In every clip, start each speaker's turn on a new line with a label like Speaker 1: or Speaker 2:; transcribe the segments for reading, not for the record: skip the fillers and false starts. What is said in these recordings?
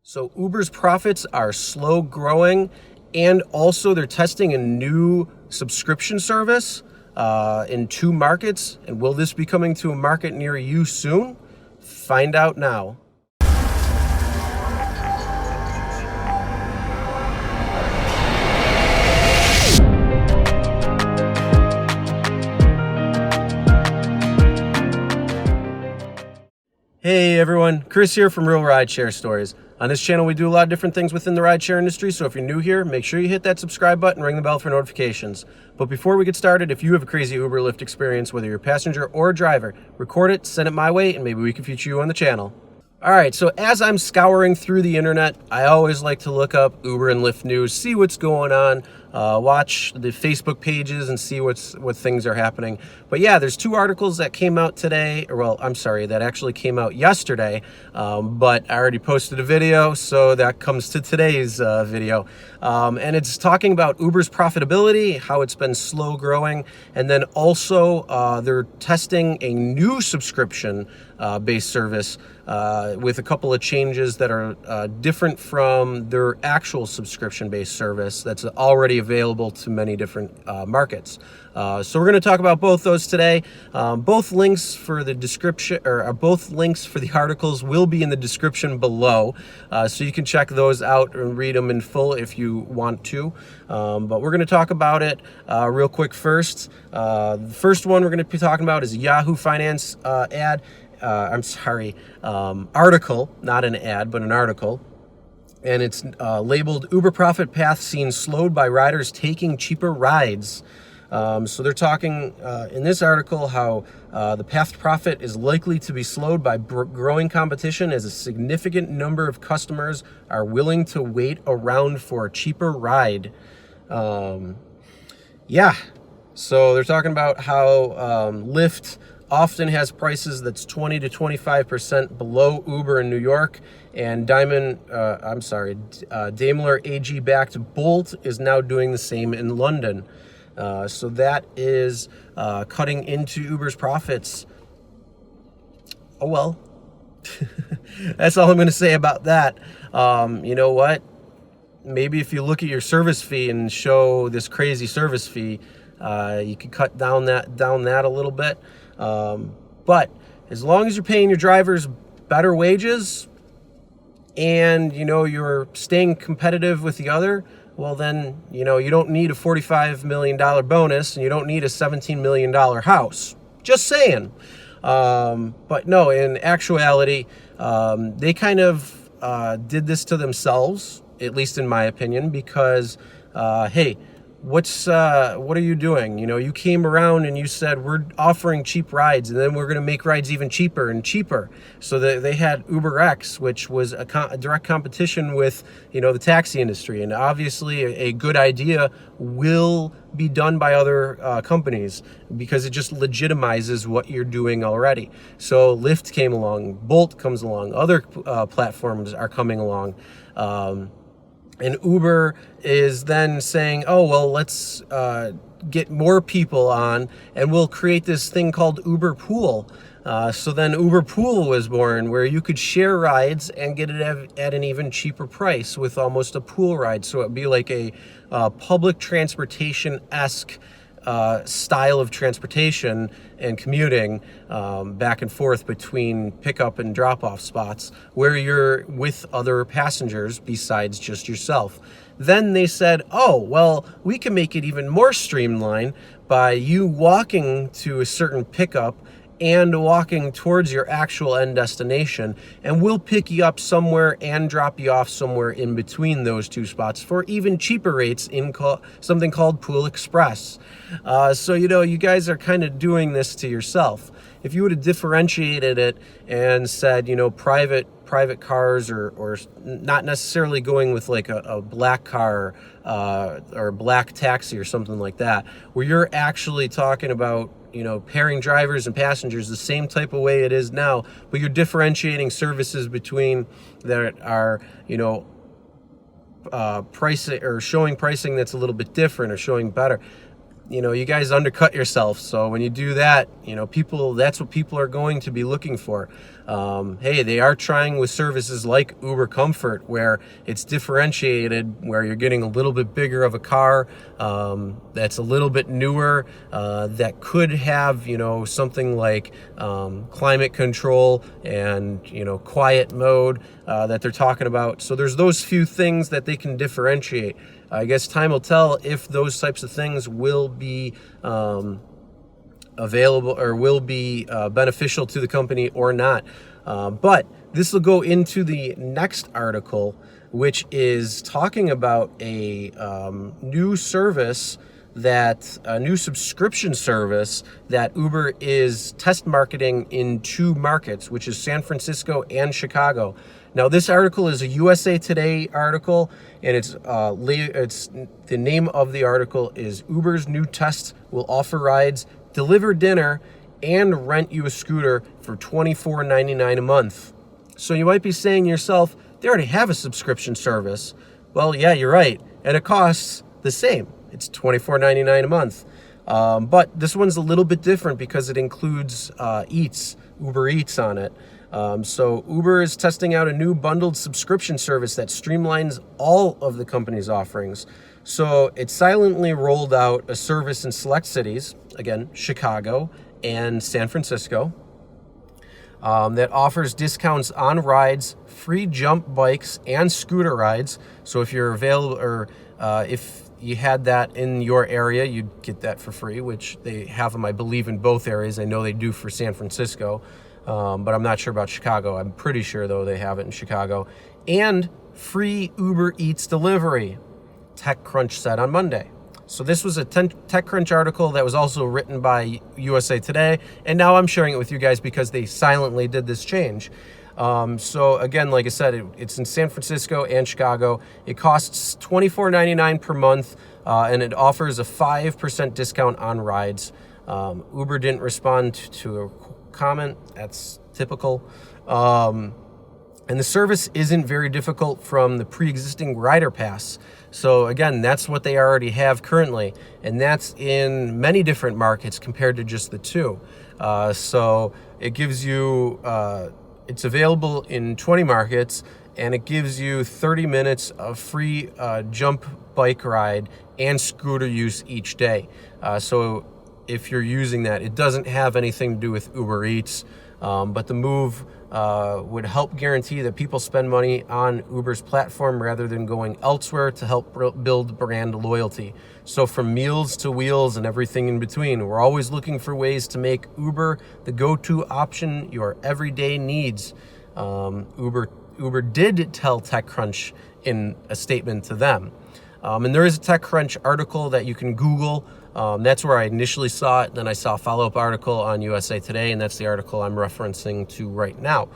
Speaker 1: So Uber's profits are slow growing, and also they're testing a new subscription service in 2 markets. And will this be coming to a market near you soon? Find out now. Hey everyone, Chris here from Real Rideshare Stories. On this channel we do a lot of different things within the rideshare industry, so if you're new here, make sure you hit that subscribe button and ring the bell for notifications. But before we get started, if you have a crazy Uber Lyft experience, whether you're a passenger or a driver, record it, send it my way, and maybe we can feature you on the channel. Alright, so as I'm scouring through the internet, I always like to look up Uber and Lyft news, see what's going on, watch the Facebook pages and see what things are happening. But yeah, there's 2 articles that came out today, or well, I'm sorry, that actually came out yesterday, but I already posted a video, so that comes to today's video. And it's talking about Uber's profitability, how it's been slow growing, and then also they're testing a new subscription based service with a couple of changes that are different from their actual subscription-based service that's already available to many different markets. So we're going to talk about both those today. Both links for the description, or both links for the articles will be in the description below, so you can check those out and read them in full if you want to. But we're going to talk about it real quick first. The first one we're going to be talking about is Yahoo Finance article, not an ad, but an article. And it's labeled Uber Profit Path Seen Slowed by Riders Taking Cheaper Rides. So they're talking in this article how the path to profit is likely to be slowed by growing competition as a significant number of customers are willing to wait around for a cheaper ride. Yeah, so they're talking about how Lyft often has prices that's 20 to 25% below Uber in New York, and Daimler AG-backed Bolt is now doing the same in London. So that is cutting into Uber's profits. Oh well, that's all I'm going to say about that. You know what? Maybe if you look at your service fee and show this crazy service fee, you could cut down that a little bit. But as long as you're paying your drivers better wages and, you know, you're staying competitive with the other, well then, you know, you don't need a $45 million bonus and you don't need a $17 million house. Just saying. But no, in actuality, they kind of did this to themselves, at least in my opinion, because, hey, what are you doing? You know, you came around and you said, we're offering cheap rides and then we're going to make rides even cheaper and cheaper. So they had UberEATS, which was a direct competition with, you know, the taxi industry. And obviously a good idea will be done by other companies because it just legitimizes what you're doing already. So Lyft came along, Bolt comes along, other platforms are coming along. And Uber is then saying, oh, well, let's get more people on and we'll create this thing called Uber Pool. So then Uber Pool was born, where you could share rides and get it at an even cheaper price with almost a pool ride. So it'd be like a public transportation-esque style of transportation and commuting back and forth between pickup and drop-off spots where you're with other passengers besides just yourself. Then they said, oh, well, we can make it even more streamlined by you walking to a certain pickup and walking towards your actual end destination, and we'll pick you up somewhere and drop you off somewhere in between those 2 spots for even cheaper rates in something called Pool Express. So, you know, you guys are kind of doing this to yourself. If you would have differentiated it and said, you know, private cars, or not necessarily going with like a black car or a black taxi or something like that, where you're actually talking about, you know, pairing drivers and passengers the same type of way it is now, but you're differentiating services between that are, you know, pricing or showing pricing that's a little bit different or showing better. you guys undercut yourself. So when you do that, that's what people are going to be looking for. Hey, they are trying with services like Uber Comfort, where it's differentiated, where you're getting a little bit bigger of a car, that's a little bit newer, that could have, something like climate control and, quiet mode that they're talking about. So there's those few things that they can differentiate. I guess time will tell if those types of things will be available or will be beneficial to the company or not. But this will go into the next article, which is talking about a new service, a new subscription service that Uber is test marketing in 2 markets, which is San Francisco and Chicago. Now, this article is a USA Today article, and it's the name of the article is Uber's new test will offer rides, deliver dinner, and rent you a scooter for $24.99 a month. So you might be saying to yourself, they already have a subscription service. Well, yeah, you're right, and it costs the same. It's $24.99 a month. But this one's a little bit different because it includes UberEATS on it. So Uber is testing out a new bundled subscription service that streamlines all of the company's offerings. So it silently rolled out a service in select cities, again, Chicago and San Francisco, that offers discounts on rides, free jump bikes, and scooter rides. So if you're available, or if you had that in your area, you'd get that for free, which they have them, I believe, in both areas. I know they do for San Francisco. But I'm not sure about Chicago. I'm pretty sure, though, they have it in Chicago. And free UberEATS delivery, TechCrunch said on Monday. So this was a TechCrunch article that was also written by USA Today, and now I'm sharing it with you guys because they silently did this change. So again, like I said, it's in San Francisco and Chicago. It costs $24.99 per month, and it offers a 5% discount on rides. Uber didn't respond to a comment. That's typical. And the service isn't very difficult from the pre-existing rider pass. So again, that's what they already have currently, and that's in many different markets compared to just the 2. So it gives you, it's available in 20 markets, and it gives you 30 minutes of free jump bike ride and scooter use each day. So if you're using that, it doesn't have anything to do with UberEATS, but the move would help guarantee that people spend money on Uber's platform rather than going elsewhere to help build brand loyalty. So from meals to wheels and everything in between, we're always looking for ways to make Uber the go-to option your everyday needs. Uber did tell TechCrunch in a statement to them. And there is a TechCrunch article that you can Google. That's where I initially saw it. Then I saw a follow-up article on USA Today, and that's the article I'm referencing to right now.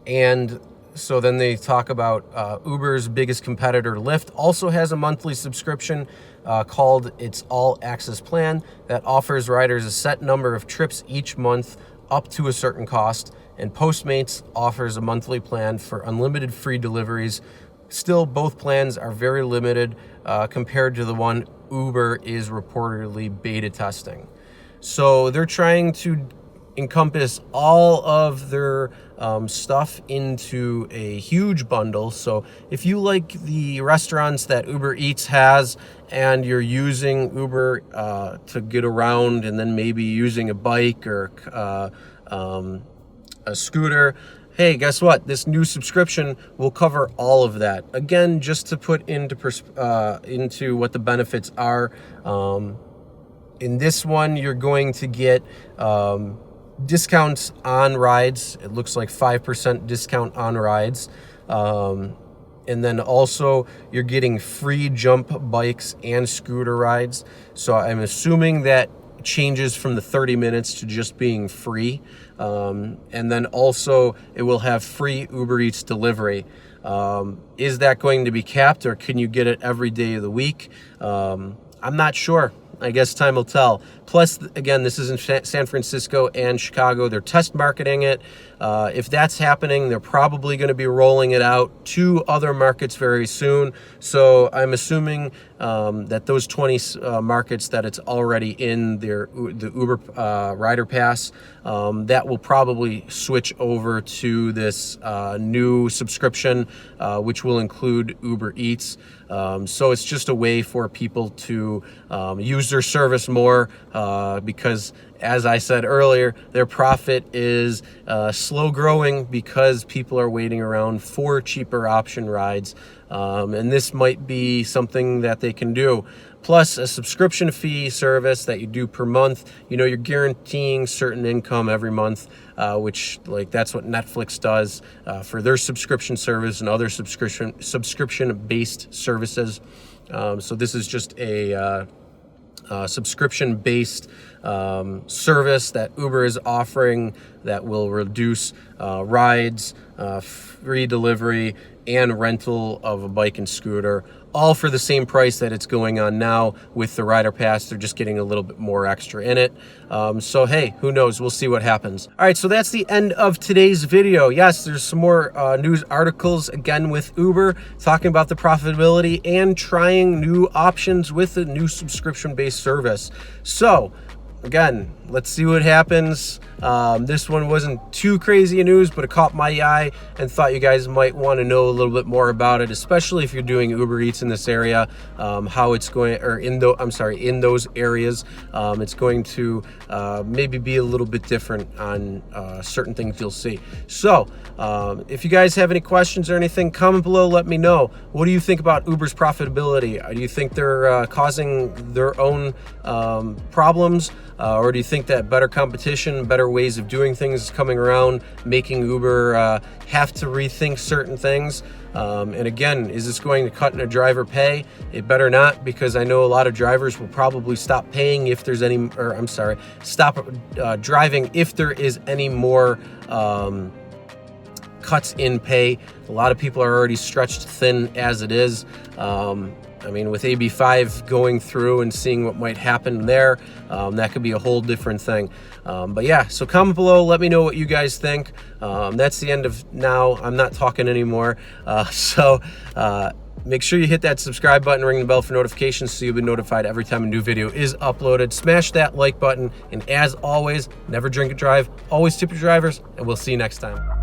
Speaker 1: And so then they talk about Uber's biggest competitor, Lyft, also has a monthly subscription called its All Access Plan that offers riders a set number of trips each month up to a certain cost. And Postmates offers a monthly plan for unlimited free deliveries. Still, both plans are very limited compared to the one Uber is reportedly beta testing. So they're trying to encompass all of their stuff into a huge bundle. So if you like the restaurants that UberEATS has and you're using Uber to get around and then maybe using a bike or a scooter, hey, guess what? This new subscription will cover all of that. Again, just to put into what the benefits are. In this one, you're going to get discounts on rides. It looks like 5% discount on rides. And then also you're getting free jump bikes and scooter rides. So I'm assuming that changes from the 30 minutes to just being free. And then also it will have free UberEATS delivery. Is that going to be capped, or can you get it every day of the week? I'm not sure. I guess time will tell. Plus, again, this is in San Francisco and Chicago. They're test marketing it. If that's happening, they're probably going to be rolling it out to other markets very soon. So I'm assuming that those 20 markets that it's already in the Uber Rider Pass, that will probably switch over to this new subscription, which will include UberEATS. So it's just a way for people to use their service more because, as I said earlier, their profit is slow growing because people are waiting around for cheaper option rides. And this might be something that they can do. Plus a subscription fee service that you do per month. You know, you're guaranteeing certain income every month, which that's what Netflix does for their subscription service and other subscription-based services. So this is just a subscription-based service that Uber is offering that will reduce rides, free delivery, and rental of a bike and scooter, all for the same price that it's going on now with the Rider Pass. They're just getting a little bit more extra in it. So hey, who knows? We'll see what happens. All right, so that's the end of today's video. Yes, there's some more news articles again with Uber talking about the profitability and trying new options with the new subscription-based service. So again, let's see what happens. This one wasn't too crazy news, but it caught my eye and thought you guys might want to know a little bit more about it, especially if you're doing UberEATS in this area, how it's going, or in those areas. It's going to maybe be a little bit different on certain things you'll see. So if you guys have any questions or anything, comment below, let me know. What do you think about Uber's profitability? Do you think they're causing their own problems? Or do you think that better competition, better ways of doing things is coming around, making Uber have to rethink certain things? And again, is this going to cut in a driver pay? It better not, because I know a lot of drivers will probably stop paying if there's any, or I'm sorry, stop driving if there is any more cuts in pay. A lot of people are already stretched thin as it is. I mean, with AB5 going through and seeing what might happen there, that could be a whole different thing. But yeah, so comment below, let me know what you guys think. That's the end of now. I'm not talking anymore. So make sure you hit that subscribe button, ring the bell for notifications so you'll be notified every time a new video is uploaded. Smash that like button. And as always, never drink and drive. Always tip your drivers, and we'll see you next time.